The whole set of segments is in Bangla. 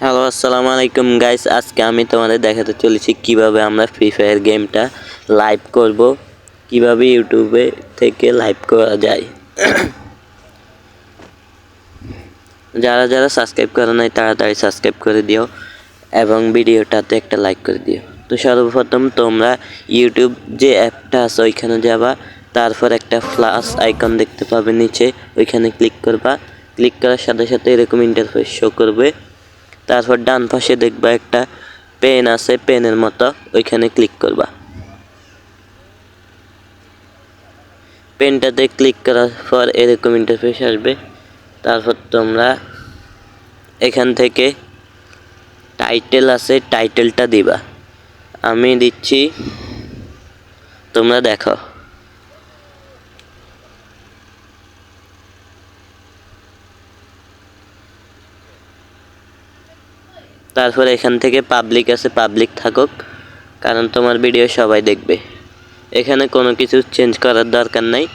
হ্যালো আসসালামু আলাইকুম গাইস, আজকে আমি তোমাদের দেখাতে চলেছি কিভাবে আমরা ফ্রি ফায়ার গেমটা লাইভ করব, কিভাবে ইউটিউবে থেকে লাইভ করা যায়। যারা যারা সাবস্ক্রাইব করে নাই তাড়াতাড়ি সাবস্ক্রাইব করে দিও এবং ভিডিওটাতে একটা লাইক করে দিও। তো সর্বপ্রথম তোমরা ইউটিউব যে অ্যাপটা আছে ওইখানে যাবা, তারপর একটা প্লাস আইকন দেখতে পাবে নিচে, ওইখানে ক্লিক করবা। ক্লিক করার সাথে সাথে এরকম ইন্টারফেস শো করবে। তারপর ডান পাশে দেখবা একটা পেন আছে, পেনের মতো, ওইখানে ক্লিক করবা। পেনটাতে ক্লিক করার পর এরকম ইন্টারফেস আসবে। তারপর তোমরা এখান থেকে টাইটেল আছে, টাইটেলটা দিবা। আমি দিচ্ছি, তোমরা দেখো। তারপর এখান থেকে পাবলিক আছে, পাবলিক থাকুক, কারণ তোমার ভিডিও সবাই দেখবে। এখানে কোনো কিছু চেঞ্জ করার দরকার নাই,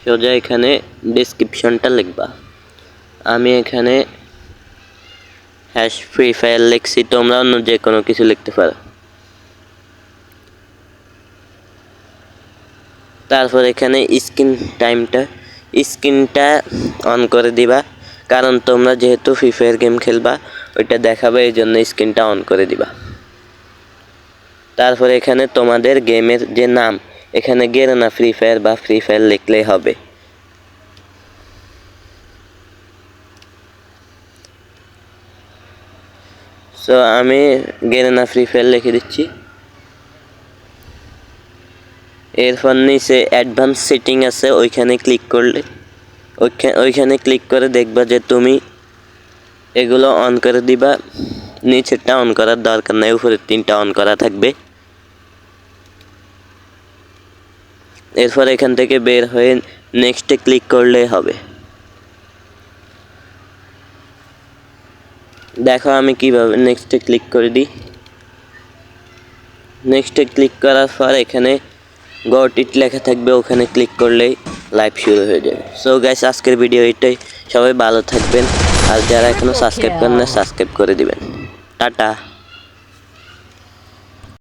সোজা এখানে ডেসক্রিপশনটা লিখবা। আমি এখানে হ্যাশ ফ্রি ফায়ার লিখছি, তোমরা অন্য যে কোনো কিছু লিখতে পারো। তারপর এখানে স্ক্রিনটা অন করে দিবা, কারণ তোমরা যেহেতু ফ্রি ফায়ার গেম খেলবা ওইটা দেখাবে, এই জন্য স্ক্রিনটা অন করে দিবা। তারপর এখানে তোমাদের গেমের যে নাম, এখানে গেরেনা ফ্রি ফায়ার বা ফ্রি ফায়ার লিখলেই হবে। সো আমি গেরেনা ফ্রি ফায়ার লিখে দিচ্ছি। এরপর নিচে অ্যাডভান্স সেটিং আছে, ওইখানে ক্লিক করলে ওইখানে ক্লিক করে দেখবা যে তুমি এগুলো অন করে দিবা। নিচেরটা অন করার দরকার নাই, উপরের তিনটা অন করা থাকবে। এরপর এখান থেকে বের হয়ে নেক্সটে ক্লিক করলে হবে। দেখো আমি কিভাবে নেক্সটে ক্লিক করে দিই। নেক্সটে ক্লিক করার পর এখানে গট ইট লেখা থাকবে, ওখানে ক্লিক করলেই লাইভ শুরু হয়ে যাবে। সো গাইস, আজকের ভিডিও এটাই। সবাই ভালো থাকবেন, আর যারা এখনো সাবস্ক্রাইব করেন না সাবস্ক্রাইব করে দিবেন। টাটা।